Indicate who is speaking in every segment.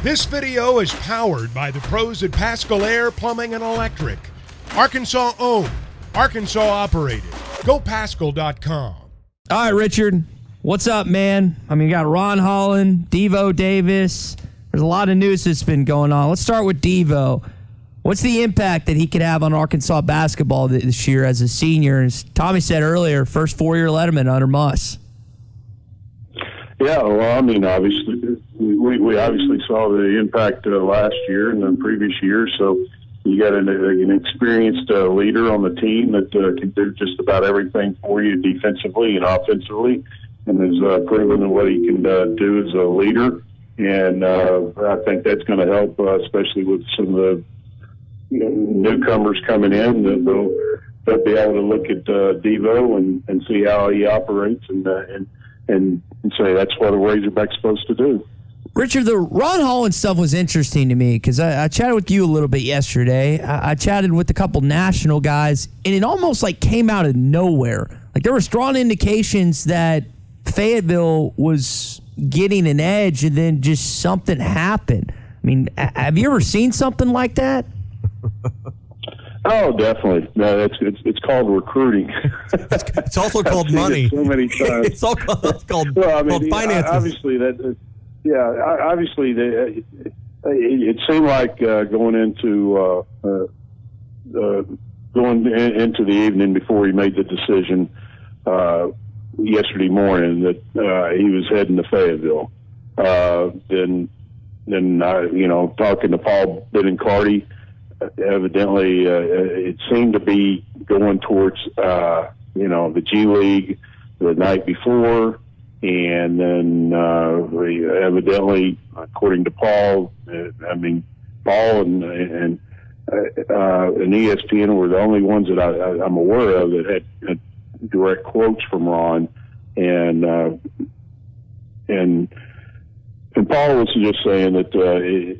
Speaker 1: This video is powered by the pros at Pascal Air Plumbing and Electric. Arkansas owned, Arkansas operated. GoPascal.com.
Speaker 2: All right, Richard, what's up, man? I mean, you got Ron Holland, Devo Davis. There's a lot of news that's been going on. Let's start with Devo. What's the impact that he could have on Arkansas basketball this year as a senior? As Tommy said earlier, first four-year letterman under Muss.
Speaker 3: Yeah, well, I mean, obviously, we obviously saw the impact last year and the previous year. So you got an experienced leader on the team that can do just about everything for you defensively and offensively, and has proven what he can do as a leader. And I think that's going to help, especially with some of the newcomers coming in. They'll be able to look at Devo and see how he operates and say that's what a Razorback's supposed to do.
Speaker 2: Richard, the Ron Holland stuff was interesting to me because I chatted with you a little bit yesterday. I chatted with a couple national guys, and it almost like came out of nowhere. Like there were strong indications that Fayetteville was getting an edge, and then just something happened. I mean, have you ever seen something like that?
Speaker 3: Oh, definitely. No, it's called recruiting.
Speaker 4: It's also called money.
Speaker 3: So many times.
Speaker 4: It's called
Speaker 3: well, I mean,
Speaker 4: called finances.
Speaker 3: Obviously, it seemed like going into the evening before he made the decision yesterday morning that he was heading to Fayetteville. Then talking to Paul Benencardi, evidently it seemed to be going towards the G League the night before, and then evidently, according to Paul, Paul and ESPN were the only ones that I'm aware of that had direct quotes from Ron, and Paul was just saying that the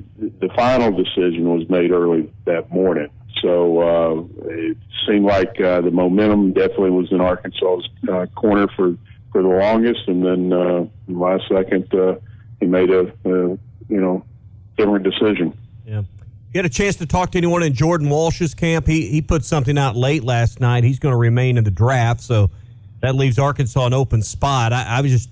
Speaker 3: final decision was made early that morning. So it seemed like the momentum definitely was in Arkansas's corner for the longest, and then last second he made a different decision.
Speaker 4: Yeah. You had a chance to talk to anyone in Jordan Walsh's camp. He put something out late last night. He's going to remain in the draft, so that leaves Arkansas an open spot. I was just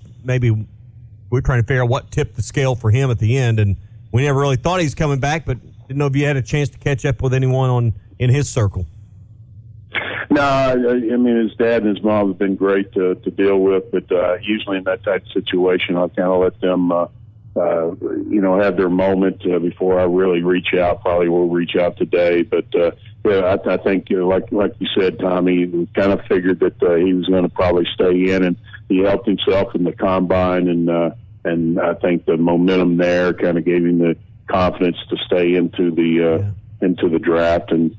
Speaker 4: we're trying to figure out what tipped the scale for him at the end, and we never really thought he was coming back, but didn't know if you had a chance to catch up with anyone in his circle.
Speaker 3: No, I mean, his dad and his mom have been great to deal with, but usually in that type of situation, I'll kind of let them, have their moment before I really reach out. Probably will reach out today, but I think, like you said, Tommy, we kind of figured that he was going to probably stay in, and he helped himself in the combine, and I think the momentum there kind of gave him the confidence to stay into the draft, and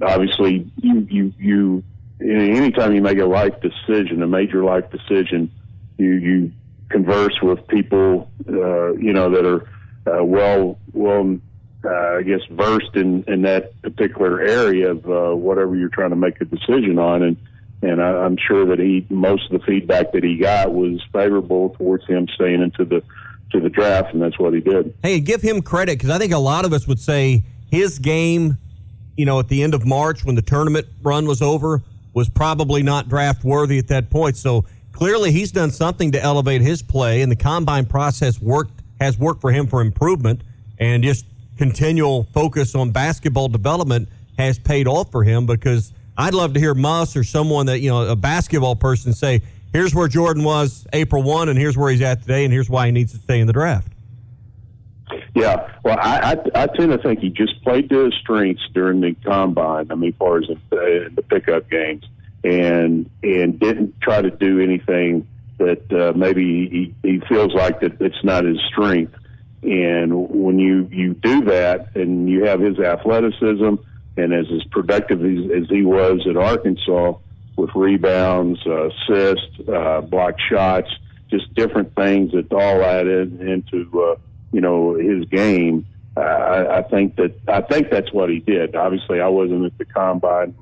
Speaker 3: obviously you anytime you make a major life decision, you converse with people that are I guess versed in that particular area of whatever you're trying to make a decision on, and I'm sure that most of the feedback that he got was favorable towards him staying into the draft, and that's what he did.
Speaker 4: Hey, give him credit, because I think a lot of us would say his game, at the end of March when the tournament run was over, was probably not draft worthy at that point. So clearly he's done something to elevate his play, and the combine process has worked for him for improvement, and just continual focus on basketball development has paid off for him, because I'd love to hear Muss or someone that, a basketball person say, here's where Jordan was April 1, and here's where he's at today, and here's why he needs to stay in the draft.
Speaker 3: Yeah, well, I tend to think he just played to his strengths during the combine, as far as the pickup games, and didn't try to do anything that maybe he feels like that it's not his strength. And when you do that, and you have his athleticism, and as productive as he was at Arkansas with rebounds, assists, block shots, just different things that all added into his game. I think that's what he did. Obviously, I wasn't at the combine,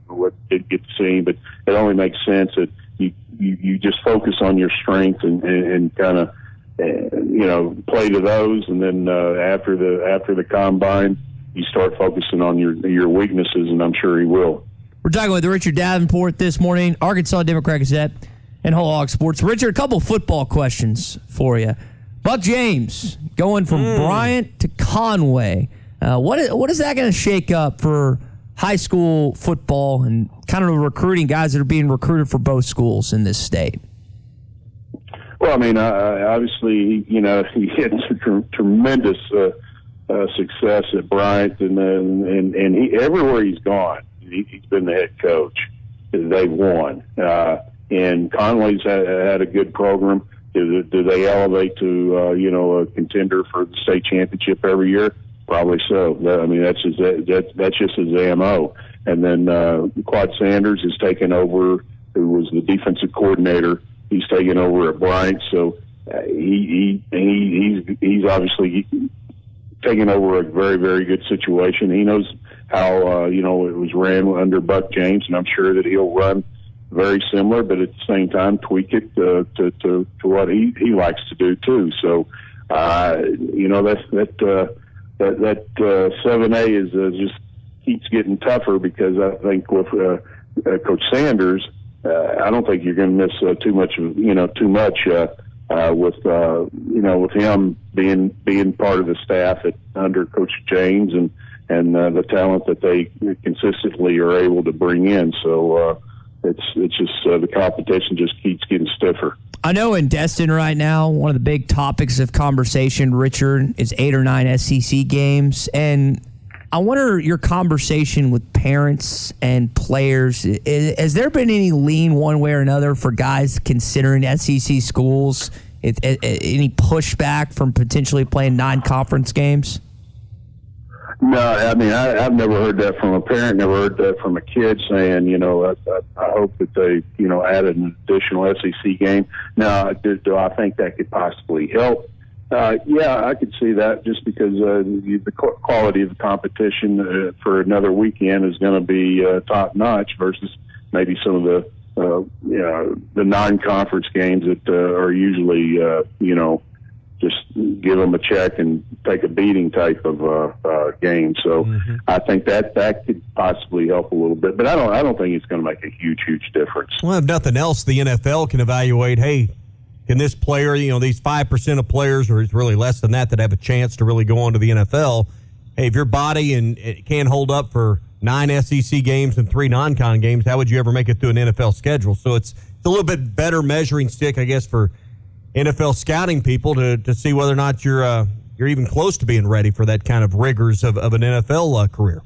Speaker 3: didn't get to see him, but it only makes sense that you just focus on your strength and kind of play to those, and then after the combine, you start focusing on your weaknesses, and I'm sure he will.
Speaker 2: We're talking with Richard Davenport this morning, Arkansas Democrat-Gazette and Whole Hog Sports. Richard, a couple football questions for you. Buck James going from Bryant to Conway. What is that going to shake up for high school football and kind of recruiting guys that are being recruited for both schools in this state?
Speaker 3: Well, I mean, obviously, he had tremendous success at Bryant, and he, everywhere he's gone, he's been the head coach. They've won, and Conway's had a good program. Do they elevate to a contender for the state championship every year? Probably so. I mean, that's just his MO. And then Quad Sanders has taken over, who was the defensive coordinator. He's taken over at Bryant, so he's obviously taken over a very, very good situation. He knows how it was ran under Buck James, and I'm sure that he'll run very similar, but at the same time tweak it to what he likes to do too. So that 7A is just keeps getting tougher, because I think with Coach Sanders, I don't think you're going to miss too much with him being part of the staff under Coach James and the talent that they consistently are able to bring in. So it's just the competition just keeps getting stiffer.
Speaker 2: I know in Destin right now, one of the big topics of conversation, Richard, is 8 or 9 SEC games. And I wonder your conversation with parents and players. Has there been any lean one way or another for guys considering SEC schools? Any pushback from potentially playing non-conference games?
Speaker 3: No, I mean, I've never heard that from a parent, never heard that from a kid saying, I hope that they, added an additional SEC game. Now, do I think that could possibly help? Yeah, I could see that, just because the quality of the competition for another weekend is going to be top notch versus maybe some of the non-conference games that are usually, just give them a check and take a beating type of game. So I think that could possibly help a little bit, but I don't think it's going to make a huge difference.
Speaker 4: Well, if nothing else, the NFL can evaluate, hey, can this player, these 5% of players, or it's really less than that have a chance to really go on to the NFL. Hey, if your body and it can't hold up for 9 SEC games and 3 non-con games, how would you ever make it through an NFL schedule? So it's a little bit better measuring stick, I guess, for NFL scouting people to see whether or not you're even close to being ready for that kind of rigors of an NFL career.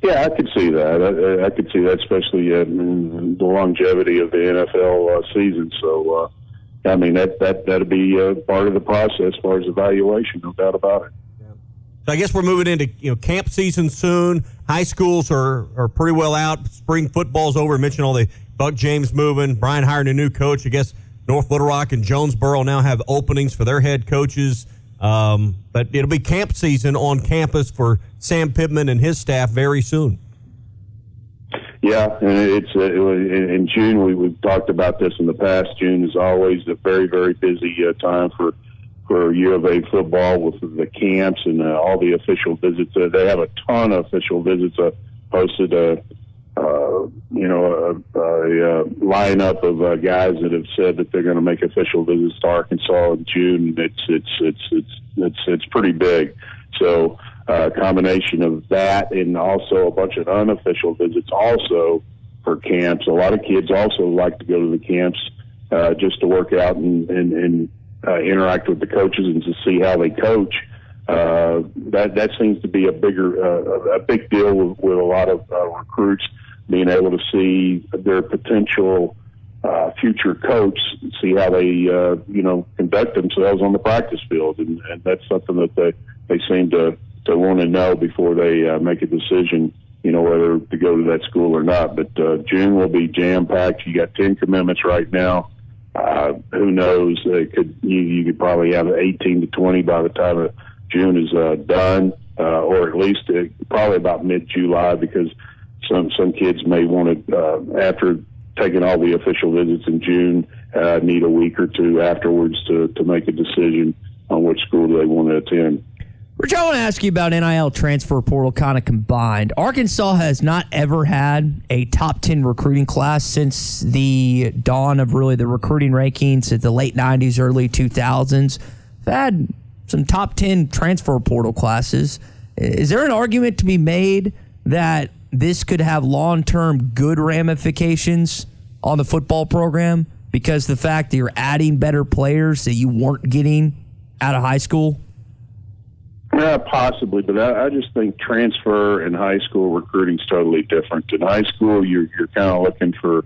Speaker 3: Yeah, I could see that. I could see that, especially the longevity of the NFL season. So, I mean, that'd be part of the process as far as evaluation, no doubt about it.
Speaker 4: Yeah. So I guess we're moving into camp season soon. High schools are pretty well out. Spring football's over. I mentioned all the Buck James moving. Brian hiring a new coach. I guess North Little Rock and Jonesboro now have openings for their head coaches. But it'll be camp season on campus for Sam Pittman and his staff very soon.
Speaker 3: Yeah, and it's in June. We've talked about this in the past. June is always a very, very busy time for U of A football with the camps and all the official visits. They have a ton of official visits. Posted a lineup of guys that have said that they're going to make official visits to Arkansas in June. It's pretty big. So a combination of that and also a bunch of unofficial visits also for camps. A lot of kids also like to go to the camps just to work out and interact with the coaches and to see how they coach. That seems to be a big deal with a lot of recruits, being able to see their potential future coach, see how they conduct themselves on the practice field, and that's something that they seem to want to know before they make a decision, whether to go to that school or not. But June will be jam packed. You got 10 commitments right now. Who knows? You could probably have 18 to 20 by the time June is done, or at least probably about mid-July, because some kids may want to, after taking all the official visits in June, need a week or two afterwards to make a decision on which school they want to attend.
Speaker 2: Rich, I want to ask you about NIL transfer portal kind of combined. Arkansas has not ever had a top 10 recruiting class since the dawn of really the recruiting rankings at the late 90s, early 2000s. They've had some top 10 transfer portal classes. Is there an argument to be made that this could have long-term good ramifications on the football program because the fact that you're adding better players that you weren't getting out of high school?
Speaker 3: Yeah, possibly, but I just think transfer and high school recruiting is totally different. In high school, you're kind of looking for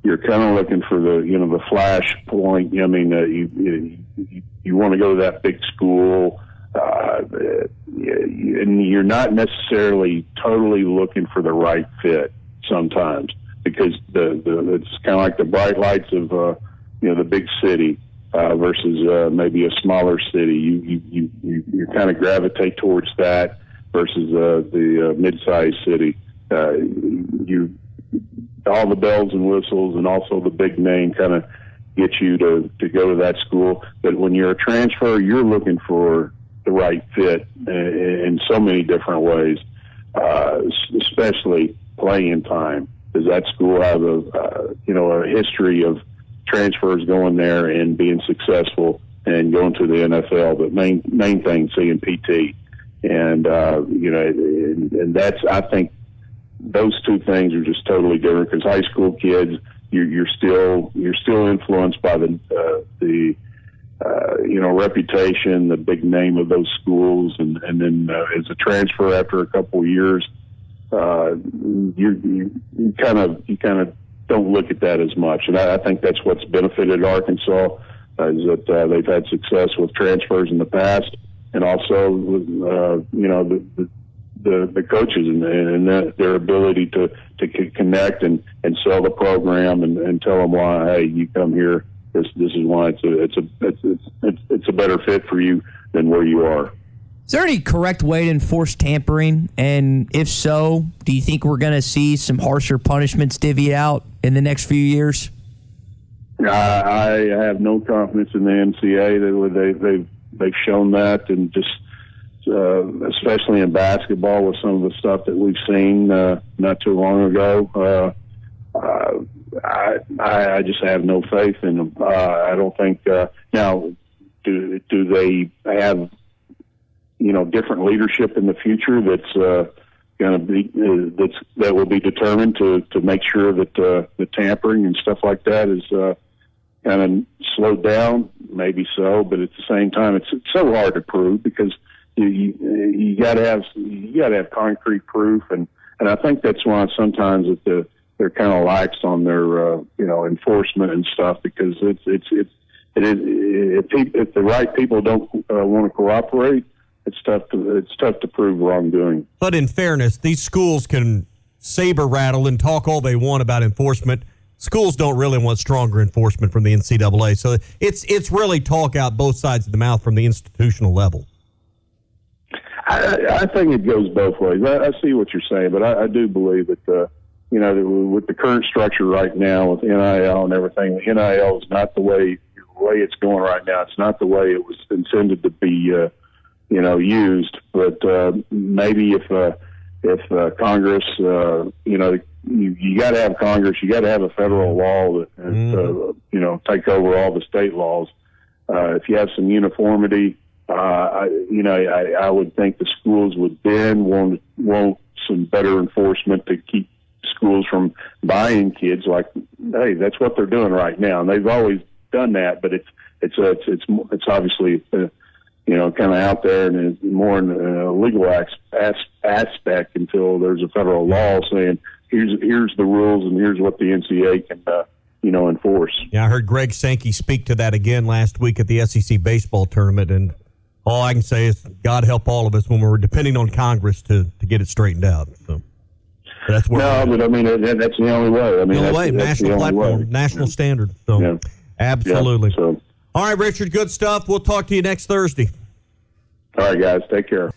Speaker 3: the the flash point. I mean, you want to go to that big school, and you're not necessarily totally looking for the right fit sometimes because it's kind of like the bright lights of the big city. Versus maybe a smaller city, you kind of gravitate towards that versus the mid-sized city. All the bells and whistles and also the big name kind of get you to go to that school. But when you're a transfer, you're looking for the right fit in so many different ways, especially playing time. Does that school have a history of transfers going there and being successful and going to the NFL, but main thing, seeing PT. And, and that's, I think those two things are just totally different because high school kids, you're still influenced by the reputation, the big name of those schools. And then as a transfer after a couple of years, you kind of don't look at that as much. And I think that's what's benefited Arkansas is that they've had success with transfers in the past and also with, the coaches and their ability to connect and sell the program and tell them why, hey, you come here, this is why it's a better fit for you than where you are.
Speaker 2: Is there any correct way to enforce tampering? And if so, do you think we're going to see some harsher punishments divvied out in the next few years?
Speaker 3: I have no confidence in the NCAA. They've shown that, and just especially in basketball with some of the stuff that we've seen not too long ago. I just have no faith in them. I don't think now. Do they have different leadership in the future that's going to be that will be determined to make sure that the tampering and stuff like that is kind of slowed down? Maybe so, but at the same time, it's so hard to prove because you got to have concrete proof, and I think that's why sometimes they're kind of lax on their enforcement and stuff because if the right people don't want to cooperate, it's tough to prove wrongdoing.
Speaker 4: But in fairness, these schools can saber rattle and talk all they want about enforcement. Schools don't really want stronger enforcement from the NCAA, so it's really talk out both sides of the mouth from the institutional level.
Speaker 3: I think it goes both ways. I see what you're saying, but I do believe that with the current structure right now with NIL and everything, the NIL is not the way it's going right now. It's not the way it was intended to be. Used, but maybe if Congress, you got to have Congress, you got to have a federal law that take over all the state laws. If you have some uniformity, I would think the schools would then want some better enforcement to keep schools from buying kids. Like, hey, that's what they're doing right now, and they've always done that, but it's obviously. Kind of out there, and it's more in a legal aspect until there's a federal law saying here's the rules and here's what the NCAA can enforce.
Speaker 4: Yeah, I heard Greg Sankey speak to that again last week at the SEC baseball tournament, and all I can say is God help all of us when we're depending on Congress to get it straightened out. So that's where.
Speaker 3: No, but I mean that's the only way. I mean,
Speaker 4: the only way, national platform, national standard. So absolutely.
Speaker 3: Yeah, so.
Speaker 4: All right, Richard, good stuff. We'll talk to you next Thursday.
Speaker 3: All right, guys. Take care.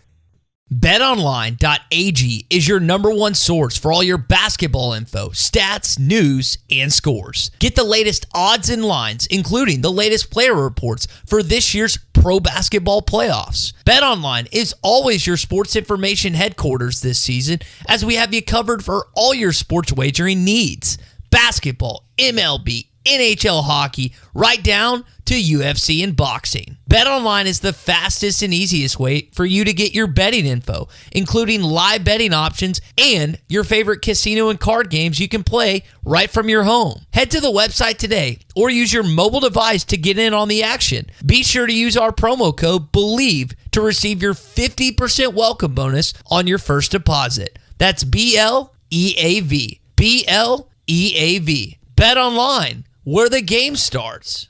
Speaker 5: BetOnline.ag is your number one source for all your basketball info, stats, news, and scores. Get the latest odds and lines, including the latest player reports for this year's pro basketball playoffs. BetOnline is always your sports information headquarters this season, as we have you covered for all your sports wagering needs. Basketball, MLB, NHL hockey, right down to UFC and boxing. BetOnline is the fastest and easiest way for you to get your betting info, including live betting options and your favorite casino and card games you can play right from your home. Head to the website today or use your mobile device to get in on the action. Be sure to use our promo code BELIEVE to receive your 50% welcome bonus on your first deposit. That's BLEAV. BLEAV. Bet online, where the game starts.